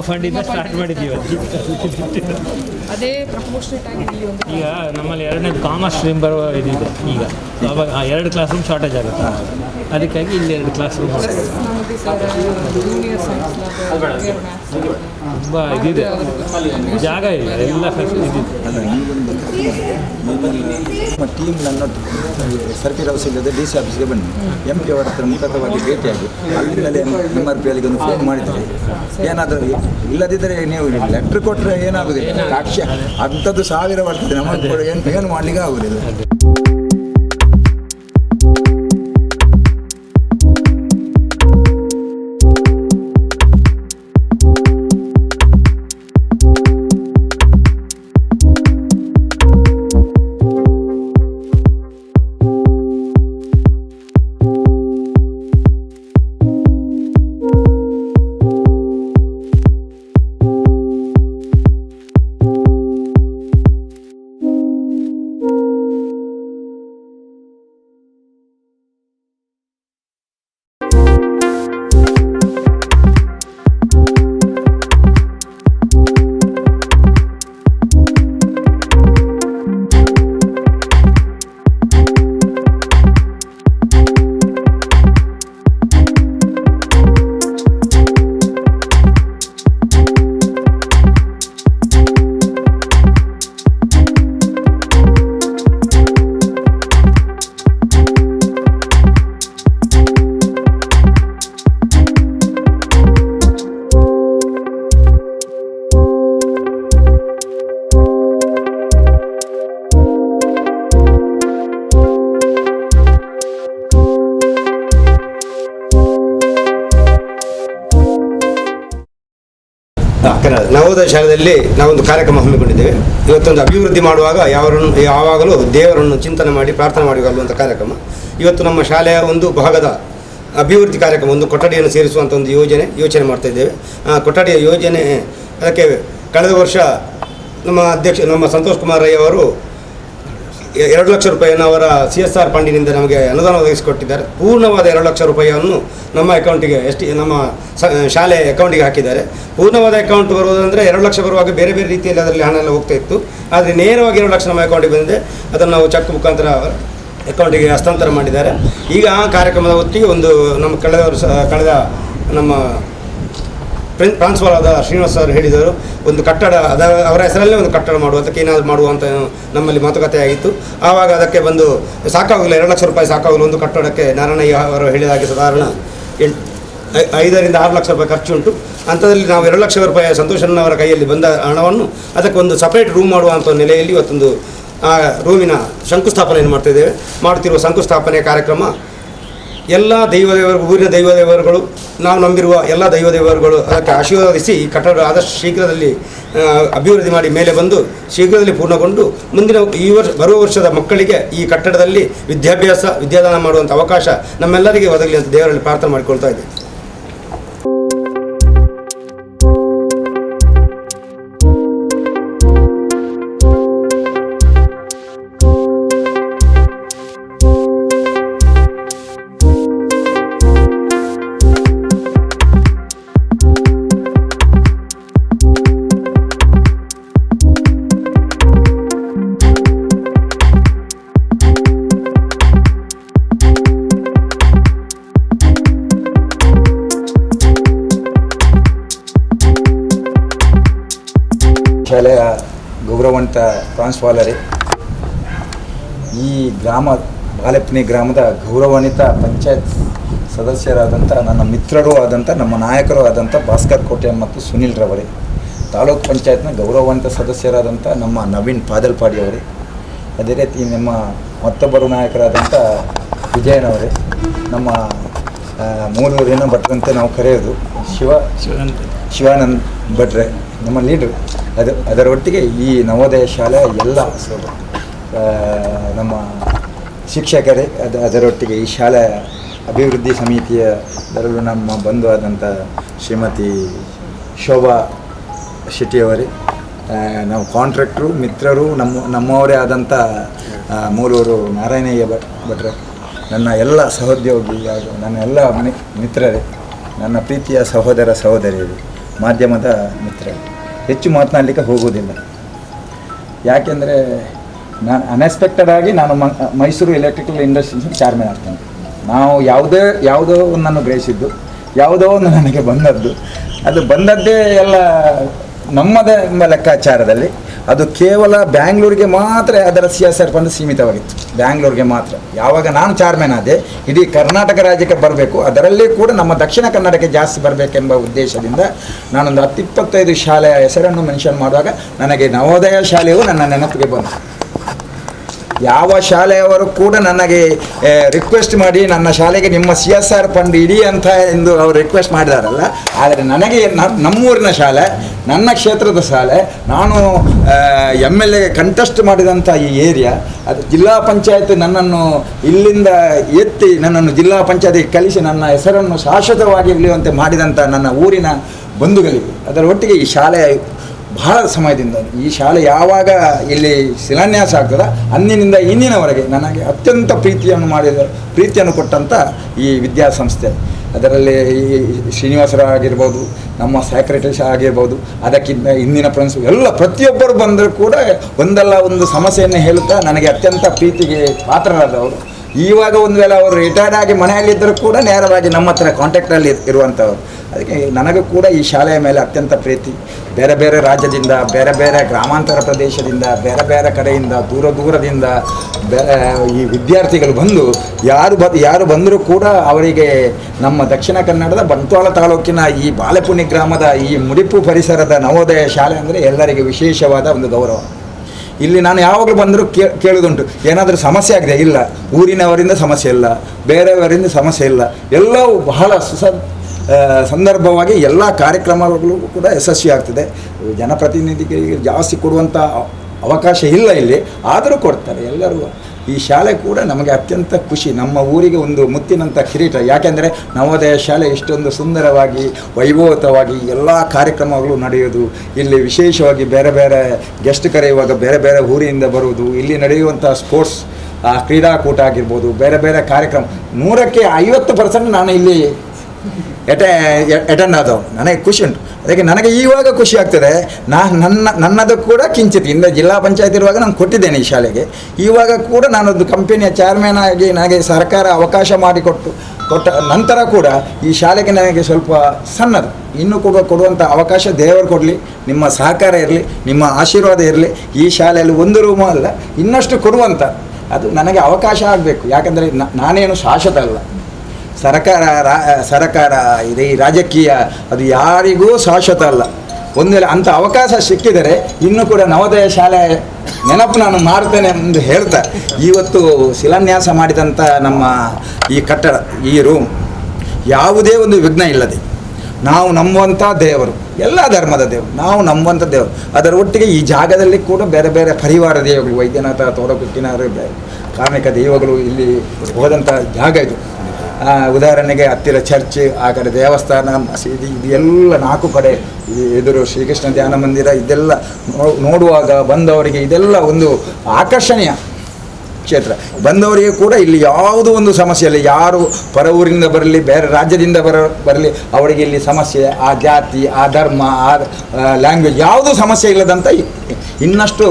ಫಂಡಿಂದ start ಮಾಡಿದ್ದೀವಿ. ಅದೇ proportionate ಆಗಿ ಈಗ ನಮ್ಮಲ್ಲಿ ಎರಡನೇದು ಕಾಮರ್ಸ್ ಸ್ಟ್ರೀಮ್ ಬರುವ ಇದಿದೆ. ಈಗ ಅವಾಗ 2 ಕ್ಲಾಸ್ ರೂಮ್ ಶಾರ್ಟೇಜ್ ಆಗುತ್ತೆ, ಅದಕ್ಕಾಗಿ ಇಲ್ಲಿ 2 ಕ್ಲಾಸ್ ರೂಮ್ ತುಂಬ ಇದಿದೆ, ಜಾಗ ಇಲ್ಲ, ಎಲ್ಲ ಫೆಸಿಲಿಟಿ ಇದೆ. ನಮ್ಮ ಟೀಮ್ ಸರ್ಕಾರಿ ಹೌಸ್ ಇಲ್ಲದೆ ಡಿ ಸಿ ಆಫೀಸ್ಗೆ ಬನ್ನಿ, MP ಅವರ ಹತ್ರ ಮುಖತವಾಗಿ ಭೇಟಿಯಾಗಿ ಅಲ್ಲಿಂದಲೇ MRP ಅಲ್ಲಿಗೆ ಒಂದು ಫೋನ್ ಮಾಡಿದರೆ ಏನಾದರೂ ಇಲ್ಲದಿದ್ದರೆ ನೀವು ಲೆಟ್ರ್ ಕೊಟ್ಟರೆ ಏನಾಗೋದಿಲ್ಲ, ಸಾಕ್ಷ್ಯ ಅಂಥದ್ದು 1000 ಬರ್ತದೆ, ನಮಗೆ ಕೂಡ ಏನು ಮಾಡಲಿಕ್ಕೆ ಆಗೋದಿಲ್ಲ. ನವೋದಯ ಶಾಲೆಯಲ್ಲಿ ನಾವೊಂದು ಕಾರ್ಯಕ್ರಮ ಹಮ್ಮಿಕೊಂಡಿದ್ದೇವೆ. ಇವತ್ತೊಂದು ಅಭಿವೃದ್ಧಿ ಮಾಡುವಾಗ ಯಾವಾಗಲೂ ದೇವರನ್ನು ಚಿಂತನೆ ಮಾಡಿ ಪ್ರಾರ್ಥನೆ ಮಾಡಿಕೊಳ್ಳುವಂಥ ಕಾರ್ಯಕ್ರಮ. ಇವತ್ತು ನಮ್ಮ ಶಾಲೆಯ ಒಂದು ಭಾಗದ ಅಭಿವೃದ್ಧಿ ಕಾರ್ಯಕ್ರಮ, ಒಂದು ಕೊಠಡಿಯನ್ನು ಸೇರಿಸುವಂಥ ಒಂದು ಯೋಚನೆ ಮಾಡ್ತಾ ಇದ್ದೇವೆ. ಕೊಠಡಿಯ ಯೋಜನೆ ಅದಕ್ಕೆ ಕಳೆದ ವರ್ಷ ನಮ್ಮ ಸಂತೋಷ್ ಕುಮಾರ್ ರೈ ಅವರು 2 ಲಕ್ಷ ರೂಪಾಯಿಯನ್ನು ಅವರ CSR ಫಂಡಿನಿಂದ ನಮಗೆ ಅನುದಾನ ಒದಗಿಸಿಕೊಟ್ಟಿದ್ದಾರೆ. ಪೂರ್ಣವಾದ 2 ಲಕ್ಷ ರೂಪಾಯಿಯನ್ನು ನಮ್ಮ ಅಕೌಂಟಿಗೆ ನಮ್ಮ ಶಾಲೆ ಅಕೌಂಟಿಗೆ ಹಾಕಿದ್ದಾರೆ. ಪೂರ್ಣವಾದ ಅಕೌಂಟ್ ಬರುವುದಂದರೆ 2 ಲಕ್ಷ ಬರುವಾಗ ಬೇರೆ ಬೇರೆ ರೀತಿಯಲ್ಲಿ ಅದರಲ್ಲಿ ಹಣ ಎಲ್ಲ ಹೋಗ್ತಾ ಇತ್ತು. ಆದರೆ ನೇರವಾಗಿ 2 ಲಕ್ಷ ನಮ್ಮ ಅಕೌಂಟಿಗೆ ಬಂದಿದೆ. ಅದನ್ನು ನಾವು ಚೆಕ್ ಮುಖಾಂತರ ಅಕೌಂಟಿಗೆ ಹಸ್ತಾಂತರ ಮಾಡಿದ್ದಾರೆ. ಈಗ ಆ ಕಾರ್ಯಕ್ರಮದ ಹೊತ್ತಿಗೆ ಒಂದು ನಮ್ಮ ಕಳೆದ ನಮ್ಮ ಪ್ರಾನ್ಸಿಪಾಲ್ ಆದ ಶ್ರೀನಿವಾಸ್ ಸರ್ ಹೇಳಿದರು, ಒಂದು ಕಟ್ಟಡ ಅವರ ಹೆಸರಲ್ಲೇ ಒಂದು ಕಟ್ಟಡ ಮಾಡುವಂಥಕ್ಕೆ ಏನಾದರೂ ಮಾಡುವಂಥ ನಮ್ಮಲ್ಲಿ ಮಾತುಕತೆ ಆಗಿತ್ತು. ಆವಾಗ ಅದಕ್ಕೆ ಬಂದು ಸಾಕಾಗಲಿಲ್ಲ, 2 ಲಕ್ಷ ರೂಪಾಯಿ ಸಾಕಾಗಲು ಒಂದು ಕಟ್ಟಡಕ್ಕೆ. ನಾರಾಯಣಯ್ಯ ಅವರು ಹೇಳಿದ ಹಾಗೆ ಸಾಧಾರಣ 5 ರಿಂದ 6 ಲಕ್ಷ ರೂಪಾಯಿ ಖರ್ಚು ಉಂಟು. ಅಂಥದ್ರಲ್ಲಿ ನಾವು 2 ಲಕ್ಷ ರೂಪಾಯಿ ಸಂತೋಷನವರ ಕೈಯಲ್ಲಿ ಬಂದ ಹಣವನ್ನು ಅದಕ್ಕೆ ಒಂದು ಸಪ್ರೇಟ್ ರೂಮ್ ಮಾಡುವಂಥ ನೆಲೆಯಲ್ಲಿ ಇವತ್ತೊಂದು ಆ ರೂಮಿನ ಶಂಕುಸ್ಥಾಪನೆಯನ್ನು ಮಾಡ್ತಾಯಿದ್ದೇವೆ. ಮಾಡುತ್ತಿರುವ ಶಂಕುಸ್ಥಾಪನೆ ಕಾರ್ಯಕ್ರಮ ಎಲ್ಲ ಊರಿನ ದೈವದೇವರುಗಳು, ನಾವು ನಂಬಿರುವ ಎಲ್ಲ ದೈವದೇವರುಗಳು ಅದಕ್ಕೆ ಆಶೀರ್ವದಿಸಿ ಈ ಕಟ್ಟಡ ಆದಷ್ಟು ಶೀಘ್ರದಲ್ಲಿ ಅಭಿವೃದ್ಧಿ ಮಾಡಿ ಮೇಲೆ ಬಂದು ಶೀಘ್ರದಲ್ಲಿ ಪೂರ್ಣಗೊಂಡು ಮುಂದಿನ ಬರುವ ವರ್ಷದ ಮಕ್ಕಳಿಗೆ ಈ ಕಟ್ಟಡದಲ್ಲಿ ವಿದ್ಯಾದಾನ ಮಾಡುವಂಥ ಅವಕಾಶ ನಮ್ಮೆಲ್ಲರಿಗೆ ಒದಗಲಿ ಅಂತ ದೇವರಲ್ಲಿ ಪ್ರಾರ್ಥನೆ ಮಾಡಿಕೊಳ್ತಾ ಇದ್ದೇವೆ. ಶಾಲೆಯ ಗೌರವಾನ್ವಿತ ಪ್ರಾಂಶುಪಾಲರೇ, ಈ ಬಾಲೆಪ್ನಿ ಗ್ರಾಮದ ಗೌರವಾನ್ವಿತ ಪಂಚಾಯತ್ ಸದಸ್ಯರಾದಂಥ ನನ್ನ ಮಿತ್ರರೂ ಆದಂಥ ನಮ್ಮ ನಾಯಕರೂ ಆದಂಥ ಭಾಸ್ಕರ್ ಕೋಟೆ ಮತ್ತು ಸುನಿಲ್ ರವರೇ, ತಾಲೂಕು ಪಂಚಾಯತ್ನ ಗೌರವಾನ್ವಿತ ಸದಸ್ಯರಾದಂಥ ನಮ್ಮ ನವೀನ್ ಪಾದಲ್ಪಾಡಿ ಅವರೇ, ಅದೇ ರೀತಿ ನಮ್ಮ ಮತ್ತೊಬ್ಬರು ನಾಯಕರಾದಂಥ ವಿಜಯನವರೇ, ನಮ್ಮ ಮೂಲೂರಿನ ಭಟ್ರಂತೆ ನಾವು ಕರೆಯೋದು ಶಿವಾನಂದ್ ಭಟ್ರೆ ನಮ್ಮ ಲೀಡ್ರು. ಅದರೊಟ್ಟಿಗೆ ಈ ನವೋದಯ ಶಾಲೆಯ ಎಲ್ಲ ನಮ್ಮ ಶಿಕ್ಷಕರೇ, ಅದರೊಟ್ಟಿಗೆ ಈ ಶಾಲೆಯ ಅಭಿವೃದ್ಧಿ ಸಮಿತಿಯದರಲ್ಲೂ ನಮ್ಮ ಬಂಧು ಆದಂಥ ಶ್ರೀಮತಿ ಶೋಭಾ ಶೆಟ್ಟಿಯವರೇ, ನಾವು ಕಾಂಟ್ರಾಕ್ಟ್ರು ಮಿತ್ರರು ನಮ್ಮವರೇ ಆದಂಥ ಮೂಲೂರು ನಾರಾಯಣಯ್ಯ ಭಟ್ರೆ, ನನ್ನ ಎಲ್ಲ ಸಹೋದ್ಯೋಗಿ ಹಾಗೂ ನನ್ನ ಎಲ್ಲ ಮಿತ್ರರೇ, ನನ್ನ ಪ್ರೀತಿಯ ಸಹೋದರ ಸಹೋದರಿಯರು, ಮಾಧ್ಯಮದ ಮಿತ್ರರು ಹೆಚ್ಚು ಮಾತನಾಡಲಿಕ್ಕೆ ಹೋಗುವುದಿಲ್ಲ. ಯಾಕೆಂದರೆ ನಾನು ಅನ್ಎಕ್ಸ್ಪೆಕ್ಟೆಡ್ ಆಗಿ ನಾನು ಮೈಸೂರು ಎಲೆಕ್ಟ್ರಿಕಲ್ ಇಂಡಸ್ಟ್ರೀಸ್ ಚೇರ್ಮನ್ ಆಗ್ತೇನೆ. ನಾವು ಯಾವುದೋ ಒಂದನ್ನು ಗ್ರಹಿಸಿದ್ದು, ಯಾವುದೋ ಒಂದು ನನಗೆ ಬಂದದ್ದು, ಅದು ಬಂದದ್ದೇ ಎಲ್ಲ ನಮ್ಮದೇ ಎಂಬ ಲೆಕ್ಕಾಚಾರದಲ್ಲಿ ಅದು ಕೇವಲ ಬ್ಯಾಂಗ್ಳೂರಿಗೆ ಮಾತ್ರ ಅದರ CSR ಫಂಡ್ ಸೀಮಿತವಾಗಿತ್ತು, ಬ್ಯಾಂಗ್ಳೂರಿಗೆ ಮಾತ್ರ. ಯಾವಾಗ ನಾನು ಚೇರ್ಮನ್ ಆದೆ ಇಡೀ ಕರ್ನಾಟಕ ರಾಜ್ಯಕ್ಕೆ ಬರಬೇಕು, ಅದರಲ್ಲಿ ಕೂಡ ನಮ್ಮ ದಕ್ಷಿಣ ಕನ್ನಡಕ್ಕೆ ಜಾಸ್ತಿ ಬರಬೇಕೆಂಬ ಉದ್ದೇಶದಿಂದ ನಾನೊಂದು 10-25 ಶಾಲೆಯ ಹೆಸರನ್ನು ಮೆನ್ಷನ್ ಮಾಡುವಾಗ ನನಗೆ ನವೋದಯ ಶಾಲೆಯು ನನ್ನ ನೆನಪಿಗೆ ಬಂತು. ಯಾವ ಶಾಲೆಯವರು ಕೂಡ ನನಗೆ ರಿಕ್ವೆಸ್ಟ್ ಮಾಡಿ ನನ್ನ ಶಾಲೆಗೆ ನಿಮ್ಮ CSR ಫಂಡ್ ಇಡಿ ಅಂತ ಎಂದು ಅವರು ರಿಕ್ವೆಸ್ಟ್ ಮಾಡಿದಾರಲ್ಲ, ಆದರೆ ನನಗೆ ನಮ್ಮೂರಿನ ಶಾಲೆ, ನನ್ನ ಕ್ಷೇತ್ರದ ಶಾಲೆ, ನಾನು MLA ಕಂಟೆಸ್ಟ್ ಮಾಡಿದಂಥ ಈ ಏರಿಯಾ, ಅದು ಜಿಲ್ಲಾ ಪಂಚಾಯತ್ ನನ್ನನ್ನು ಇಲ್ಲಿಂದ ಎತ್ತಿ ನನ್ನನ್ನು ಜಿಲ್ಲಾ ಪಂಚಾಯತಿಗೆ ಕಲಿಸಿ ನನ್ನ ಹೆಸರನ್ನು ಶಾಶ್ವತವಾಗಿ ಇಳಿಯುವಂತೆ ಮಾಡಿದಂಥ ನನ್ನ ಊರಿನ ಬಂಧುಗಳಿಗೆ, ಅದರ ಒಟ್ಟಿಗೆ ಈ ಶಾಲೆ ಬಹಳ ಸಮಯದಿಂದ ಈ ಶಾಲೆ ಯಾವಾಗ ಇಲ್ಲಿ ಶಿಲಾನ್ಯಾಸ ಆಗ್ತದೆ ಅಂದಿನಿಂದ ಇಂದಿನವರೆಗೆ ನನಗೆ ಅತ್ಯಂತ ಪ್ರೀತಿಯನ್ನು ಕೊಟ್ಟಂಥ ಈ ವಿದ್ಯಾಸಂಸ್ಥೆ. ಅದರಲ್ಲಿ ಈ ಶ್ರೀನಿವಾಸರಾವ್ ಆಗಿರ್ಬೋದು, ನಮ್ಮ ಸೆಕ್ರೆಟರಿ ಆಗಿರ್ಬೋದು, ಅದಕ್ಕಿಂತ ಇಂದಿನ ಪ್ರಿನ್ಸಿಪಲ್ ಎಲ್ಲ ಪ್ರತಿಯೊಬ್ಬರು ಬಂದರೂ ಕೂಡ ಒಂದಲ್ಲ ಒಂದು ಸಮಸ್ಯೆಯನ್ನು ಹೇಳುತ್ತಾ ನನಗೆ ಅತ್ಯಂತ ಪ್ರೀತಿಗೆ ಪಾತ್ರರಾದವರು. ಇವಾಗ ಒಂದು ವೇಳೆ ಅವರು ರಿಟೈರ್ಡ್ ಆಗಿ ಮನೆಯಲ್ಲಿದ್ದರೂ ಕೂಡ ನೇರವಾಗಿ ನಮ್ಮ ಹತ್ರ ಕಾಂಟ್ಯಾಕ್ಟಲ್ಲಿ ಇರುವಂಥವ್ರು. ಅದಕ್ಕೆ ನನಗೂ ಕೂಡ ಈ ಶಾಲೆಯ ಮೇಲೆ ಅತ್ಯಂತ ಪ್ರೀತಿ. ಬೇರೆ ಬೇರೆ ರಾಜ್ಯದಿಂದ, ಬೇರೆ ಬೇರೆ ಗ್ರಾಮಾಂತರ ಪ್ರದೇಶದಿಂದ, ಬೇರೆ ಬೇರೆ ಕಡೆಯಿಂದ, ದೂರದಿಂದ ಈ ವಿದ್ಯಾರ್ಥಿಗಳು ಬಂದು ಯಾರು ಬಂದರೂ ಕೂಡ ಅವರಿಗೆ ನಮ್ಮ ದಕ್ಷಿಣ ಕನ್ನಡದ ಬಂಟ್ವಾಳ ತಾಲೂಕಿನ ಈ ಬಾಳೆಪುಣಿ ಗ್ರಾಮದ ಈ ಮುಡಿಪು ಪರಿಸರದ ನವೋದಯ ಶಾಲೆ ಅಂದರೆ ಎಲ್ಲರಿಗೆ ವಿಶೇಷವಾದ ಒಂದು ಗೌರವ. ಇಲ್ಲಿ ನಾನು ಯಾವಾಗಲೂ ಬಂದರೂ ಕೇಳೋದುಂಟು, ಏನಾದರೂ ಸಮಸ್ಯೆ ಆಗಿದೆ? ಇಲ್ಲ, ಊರಿನವರಿಂದ ಸಮಸ್ಯೆ ಇಲ್ಲ, ಬೇರೆಯವರಿಂದ ಸಮಸ್ಯೆ ಇಲ್ಲ, ಎಲ್ಲವೂ ಬಹಳ ಸಂದರ್ಭವಾಗಿ ಎಲ್ಲ ಕಾರ್ಯಕ್ರಮಗಳು ಕೂಡ ಯಶಸ್ವಿ ಆಗ್ತದೆ. ಜನಪ್ರತಿನಿಧಿಗಳಿಗೆ ಜಾಸ್ತಿ ಕೊಡುವಂಥ ಅವಕಾಶ ಇಲ್ಲ ಇಲ್ಲಿ, ಆದರೂ ಕೊಡ್ತಾರೆ ಎಲ್ಲರೂ. ಈ ಶಾಲೆ ಕೂಡ ನಮಗೆ ಅತ್ಯಂತ ಖುಷಿ, ನಮ್ಮ ಊರಿಗೆ ಒಂದು ಮುತ್ತಿನಂಥ ಕಿರೀಟ. ಯಾಕೆಂದರೆ ನವೋದಯ ಶಾಲೆ ಇಷ್ಟೊಂದು ಸುಂದರವಾಗಿ ವೈಭವತವಾಗಿ ಎಲ್ಲ ಕಾರ್ಯಕ್ರಮಗಳು ನಡೆಯೋದು, ಇಲ್ಲಿ ವಿಶೇಷವಾಗಿ ಬೇರೆ ಬೇರೆ ಗೆಸ್ಟ್ ಕರೆಯುವಾಗ ಬೇರೆ ಬೇರೆ ಊರಿನಿಂದ ಬರುವುದು, ಇಲ್ಲಿ ನಡೆಯುವಂಥ ಸ್ಪೋರ್ಟ್ಸ್ ಕ್ರೀಡಾಕೂಟ ಆಗಿರ್ಬೋದು, ಬೇರೆ ಬೇರೆ ಕಾರ್ಯಕ್ರಮ 100ಕ್ಕೆ 50% ನಾನು ಇಲ್ಲಿ ಅಟೆಂಡ್ ಆದವು. ನನಗೆ ಖುಷಿ ಉಂಟು. ಅದಕ್ಕೆ ನನಗೆ ಇವಾಗ ಖುಷಿ ಆಗ್ತದೆ. ನನ್ನದು ಕೂಡ ಕಿಂಚಿತ್ ಇಂದ ಜಿಲ್ಲಾ ಪಂಚಾಯತ್ ಇರುವಾಗ ನಾನು ಕೊಟ್ಟಿದ್ದೇನೆ ಈ ಶಾಲೆಗೆ. ಇವಾಗ ಕೂಡ ನಾನೊಂದು ಕಂಪನಿಯ ಚೇರ್ಮನ್ ಆಗಿ ನನಗೆ ಸರ್ಕಾರ ಅವಕಾಶ ಕೊಟ್ಟ ನಂತರ ಕೂಡ ಈ ಶಾಲೆಗೆ ನನಗೆ ಸ್ವಲ್ಪ ಸಣ್ಣದು ಇನ್ನೂ ಕೊಡುವಂಥ ಅವಕಾಶ ದೇವರು ಕೊಡಲಿ, ನಿಮ್ಮ ಸಹಕಾರ ಇರಲಿ, ನಿಮ್ಮ ಆಶೀರ್ವಾದ ಇರಲಿ. ಈ ಶಾಲೆಯಲ್ಲಿ ಒಂದು ರೂಮು ಅಲ್ಲ, ಇನ್ನಷ್ಟು ಕೊಡುವಂಥ ಅದು ನನಗೆ ಅವಕಾಶ ಆಗಬೇಕು. ಯಾಕಂದರೆ ನಾನೇನು ಶಾಶ್ವತ ಅಲ್ಲ. ಸರಕಾರ ಇದೆ, ಈ ರಾಜಕೀಯ ಅದು ಯಾರಿಗೂ ಶಾಶ್ವತ ಅಲ್ಲ. ಒಂದು ವೇಳೆ ಅಂಥ ಅವಕಾಶ ಸಿಕ್ಕಿದರೆ ಇನ್ನೂ ಕೂಡ ನವೋದಯ ಶಾಲೆ ನೆನಪು ನಾನು ಮಾಡ್ತೇನೆ ಎಂದು ಹೇಳ್ತಾ, ಇವತ್ತು ಶಿಲಾನ್ಯಾಸ ಮಾಡಿದಂಥ ನಮ್ಮ ಈ ಕಟ್ಟಡ, ಈ ರೂಮ್ ಯಾವುದೇ ಒಂದು ವಿಘ್ನ ಇಲ್ಲದೆ ನಾವು ನಂಬುವಂಥ ದೇವರು, ಎಲ್ಲ ಧರ್ಮದ ದೇವರು, ನಾವು ನಂಬುವಂಥ ದೇವರು. ಅದರ ಒಟ್ಟಿಗೆ ಈ ಜಾಗದಲ್ಲಿ ಕೂಡ ಬೇರೆ ಬೇರೆ ಪರಿವಾರ ದೇವಗಳು, ವೈದ್ಯನಾಥ, ತೋರಕುಕ್ಕಿನಾರು, ಕಾರ್ಮಿಕ ದೇವಗಳು ಇಲ್ಲಿ ಹೋದಂಥ ಜಾಗ ಇದು. ಉದಾಹರಣೆಗೆ ಹತ್ತಿರ ಚರ್ಚ್, ಆ ಕಡೆ ದೇವಸ್ಥಾನ, ಮಸೀದಿ, ಇದೆಲ್ಲ 4 ಕಡೆ ಎದುರು ಶ್ರೀಕೃಷ್ಣ ಧ್ಯಾನ ಮಂದಿರ, ಇದೆಲ್ಲ ನೋಡುವಾಗ ಬಂದವರಿಗೆ ಇದೆಲ್ಲ ಒಂದು ಆಕರ್ಷಣೀಯ ಕ್ಷೇತ್ರ. ಬಂದವರಿಗೆ ಕೂಡ ಇಲ್ಲಿ ಯಾವುದೂ ಒಂದು ಸಮಸ್ಯೆ ಇಲ್ಲ. ಯಾರು ಪರ ಊರಿಂದ ಬರಲಿ, ಬೇರೆ ರಾಜ್ಯದಿಂದ ಬರಲಿ, ಅವರಿಗೆ ಇಲ್ಲಿ ಸಮಸ್ಯೆ, ಆ ಜಾತಿ, ಆ ಧರ್ಮ, ಆ ಲ್ಯಾಂಗ್ವೇಜ್ ಯಾವುದೂ ಸಮಸ್ಯೆ ಇಲ್ಲದಂತ ಇನ್ನಷ್ಟು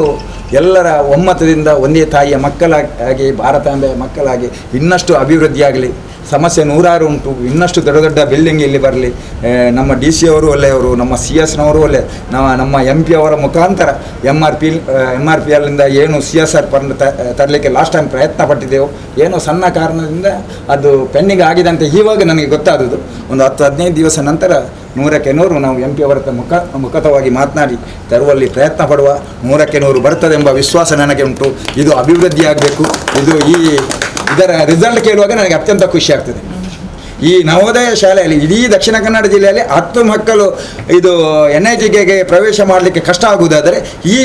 ಎಲ್ಲರ ಒಮ್ಮತದಿಂದ ಒಂದೇ ತಾಯಿಯ ಮಕ್ಕಳಾಗಿ, ಭಾರತಾಂಬೆಯ ಮಕ್ಕಳಾಗಿ ಇನ್ನಷ್ಟು ಅಭಿವೃದ್ಧಿಯಾಗಲಿ. ಸಮಸ್ಯೆ 100 ಉಂಟು, ಇನ್ನಷ್ಟು ದೊಡ್ಡ ದೊಡ್ಡ ಬಿಲ್ಡಿಂಗ್ ಇಲ್ಲಿ ಬರಲಿ. ನಮ್ಮ DC ಅವರು ಒಳ್ಳೆಯವರು, ನಮ್ಮ CS ನವರು ಒಳ್ಳೆ, ನಮ್ಮ MP ಅವರ ಮುಖಾಂತರ MRPLನಿಂದ ಏನು CSR ಫಂಡ್ ತರಲಿಕ್ಕೆ ಲಾಸ್ಟ್ ಟೈಮ್ ಪ್ರಯತ್ನ ಪಟ್ಟಿದ್ದೆವು, ಏನೋ ಸಣ್ಣ ಕಾರಣದಿಂದ ಅದು ಪೆಂಡಿಂಗ್ ಆಗಿದೆ ಅಂತ ಇವಾಗ ನನಗೆ ಗೊತ್ತಾದದ್ದು. ಒಂದು 10-15 ದಿವಸ ನಂತರ 100ಕ್ಕೆ 100 ನಾವು MP ಅವರ ಮುಖತವಾಗಿ ಮಾತನಾಡಿ ತರುವಲ್ಲಿ ಪ್ರಯತ್ನ ಪಡುವ. 100ಕ್ಕೆ 100 ಬರ್ತದೆ ಎಂಬ ವಿಶ್ವಾಸ ನನಗೆ ಉಂಟು. ಇದು ಅಭಿವೃದ್ಧಿ ಆಗಬೇಕು. ಇದರ ರಿಸಲ್ಟ್ ಕೇಳುವಾಗ ನನಗೆ ಅತ್ಯಂತ ಖುಷಿ ಆಗ್ತದೆ. ಈ ನವೋದಯ ಶಾಲೆಯಲ್ಲಿ ಇಡೀ ದಕ್ಷಿಣ ಕನ್ನಡ ಜಿಲ್ಲೆಯಲ್ಲಿ 10 ಮಕ್ಕಳು ಇದು NITಗೆ ಪ್ರವೇಶ ಮಾಡಲಿಕ್ಕೆ ಕಷ್ಟ ಆಗುವುದಾದರೆ, ಈ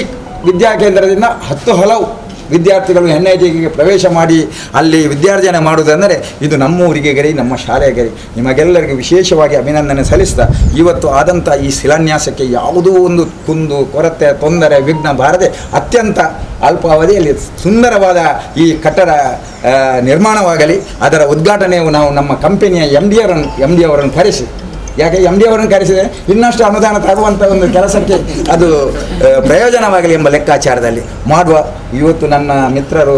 ವಿದ್ಯಾಕೇಂದ್ರದಿಂದ 10 ಹಲವು ವಿದ್ಯಾರ್ಥಿಗಳು NITಗೆ ಪ್ರವೇಶ ಮಾಡಿ ಅಲ್ಲಿ ವಿದ್ಯಾರ್ಜನೆ ಮಾಡುವುದಂದರೆ ಇದು ನಮ್ಮ ಊರಿಗೆ ಗರಿ, ನಮ್ಮ ಶಾಲೆಯ ಗರಿ. ನಿಮಗೆಲ್ಲರಿಗೂ ವಿಶೇಷವಾಗಿ ಅಭಿನಂದನೆ ಸಲ್ಲಿಸ್ತಾ, ಇವತ್ತು ಆದಂಥ ಈ ಶಿಲಾನ್ಯಾಸಕ್ಕೆ ಯಾವುದೋ ಒಂದು ಕುಂದು ಕೊರತೆ, ತೊಂದರೆ, ವಿಘ್ನ ಬಾರದೆ ಅತ್ಯಂತ ಅಲ್ಪಾವಧಿಯಲ್ಲಿ ಸುಂದರವಾದ ಈ ಕಟ್ಟಡ ನಿರ್ಮಾಣವಾಗಲಿ. ಅದರ ಉದ್ಘಾಟನೆಯು ನಾವು ನಮ್ಮ ಕಂಪನಿಯ MD ಅವರನ್ನು ಕರೆಸಿ ಯಾಕೆ MD ಅವರನ್ನು ಕರೆಸಿದರೆ ಇನ್ನಷ್ಟು ಅನುದಾನ ತರುವಂಥ ಒಂದು ಕೆಲಸಕ್ಕೆ ಅದು ಪ್ರಯೋಜನವಾಗಲಿ ಎಂಬ ಲೆಕ್ಕಾಚಾರದಲ್ಲಿ ಮಾಡುವ. ಇವತ್ತು ನನ್ನ ಮಿತ್ರರು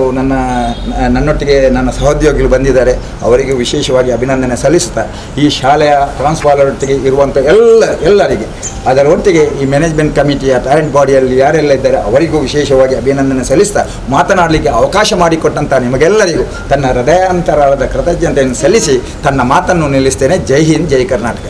ನನ್ನೊಟ್ಟಿಗೆ ನನ್ನ ಸಹೋದ್ಯೋಗಿಗಳು ಬಂದಿದ್ದಾರೆ, ಅವರಿಗೆ ವಿಶೇಷವಾಗಿ ಅಭಿನಂದನೆ ಸಲ್ಲಿಸುತ್ತಾ ಈ ಶಾಲೆಯ ಟ್ರಾನ್ಸ್ಫಾಲರ್ ಒಟ್ಟಿಗೆ ಇರುವಂಥ ಎಲ್ಲರಿಗೆ, ಅದರ ಒಟ್ಟಿಗೆ ಈ ಮ್ಯಾನೇಜ್ಮೆಂಟ್ ಕಮಿಟಿಯ ಪ್ಯಾರೆಂಟ್ ಬಾಡಿಯಲ್ಲಿ ಯಾರೆಲ್ಲ ಇದ್ದಾರೆ ಅವರಿಗೂ ವಿಶೇಷವಾಗಿ ಅಭಿನಂದನೆ ಸಲ್ಲಿಸ್ತಾ ಮಾತನಾಡಲಿಕ್ಕೆ ಅವಕಾಶ ಮಾಡಿಕೊಟ್ಟಂಥ ನಿಮಗೆಲ್ಲರಿಗೂ ತನ್ನ ಹೃದಯಾಂತರಾಳದ ಕೃತಜ್ಞತೆಯನ್ನು ಸಲ್ಲಿಸಿ ತನ್ನ ಮಾತನ್ನು ನಿಲ್ಲಿಸ್ತೇನೆ. ಜೈ ಹಿಂದ್, ಜೈ ಕರ್ನಾಟಕ.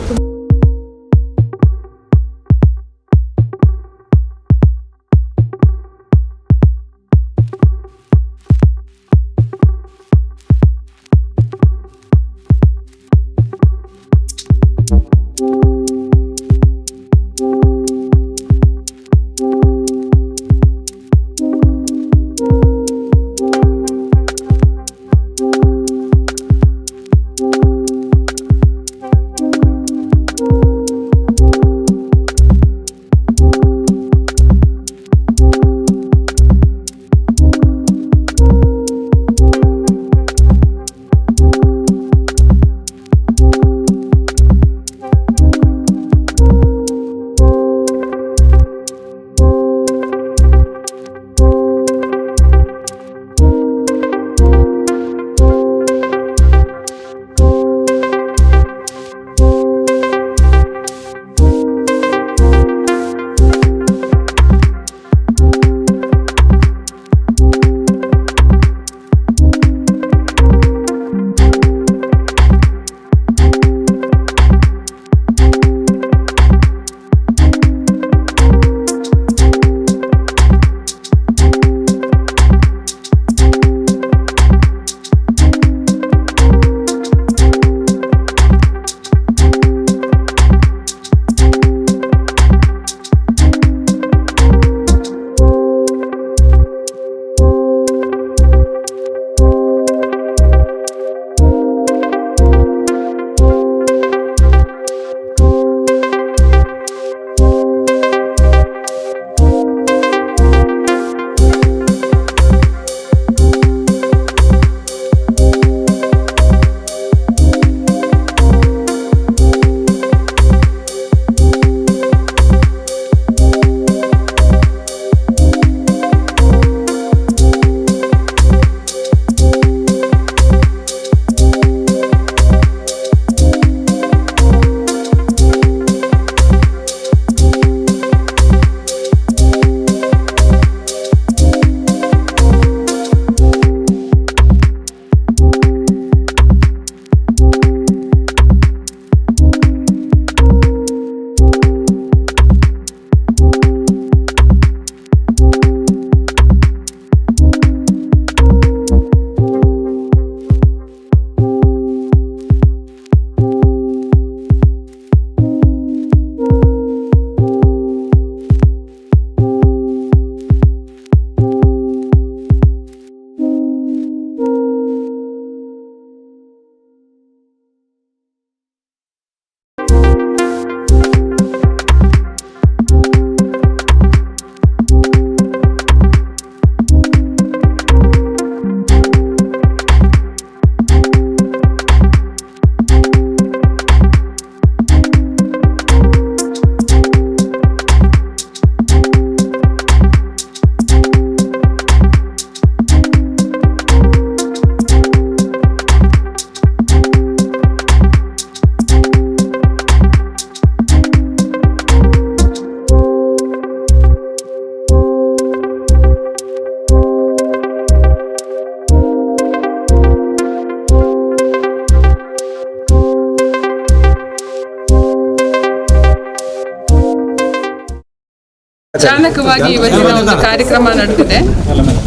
ಅಚಾನಕವಾಗಿ ಇವತ್ತಿನ ಒಂದು ಕಾರ್ಯಕ್ರಮ ನಡೆದಿದೆ.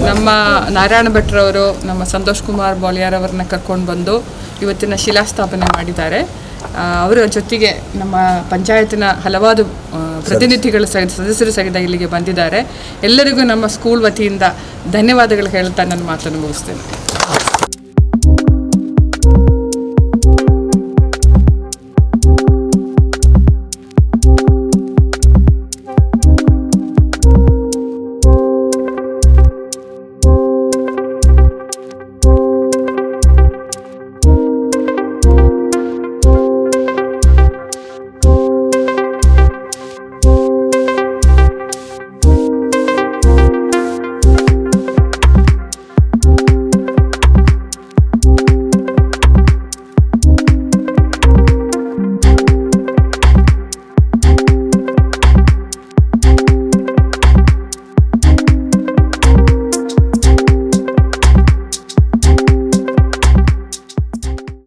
ನಮ್ಮ ನಾರಾಯಣ ಭಟ್ರವರು ನಮ್ಮ ಸಂತೋಷ್ ಕುಮಾರ್ ಬೋಳಿಯಾರ್ ಅವರನ್ನ ಕರ್ಕೊಂಡು ಬಂದು ಇವತ್ತಿನ ಶಿಲಾಸ್ಥಾಪನೆ ಮಾಡಿದ್ದಾರೆ. ಅವರ ಜೊತೆಗೆ ನಮ್ಮ ಪಂಚಾಯತಿನ ಹಲವಾರು ಪ್ರತಿನಿಧಿಗಳು ಸಹಿತ ಸದಸ್ಯರು ಸಹಿತ ಇಲ್ಲಿಗೆ ಬಂದಿದ್ದಾರೆ. ಎಲ್ಲರಿಗೂ ನಮ್ಮ ಸ್ಕೂಲ್ ವತಿಯಿಂದ ಧನ್ಯವಾದಗಳು ಹೇಳ್ತಾ ನನ್ನ ಮಾತನ್ನು ಮುಗಿಸ್ತೇನೆ.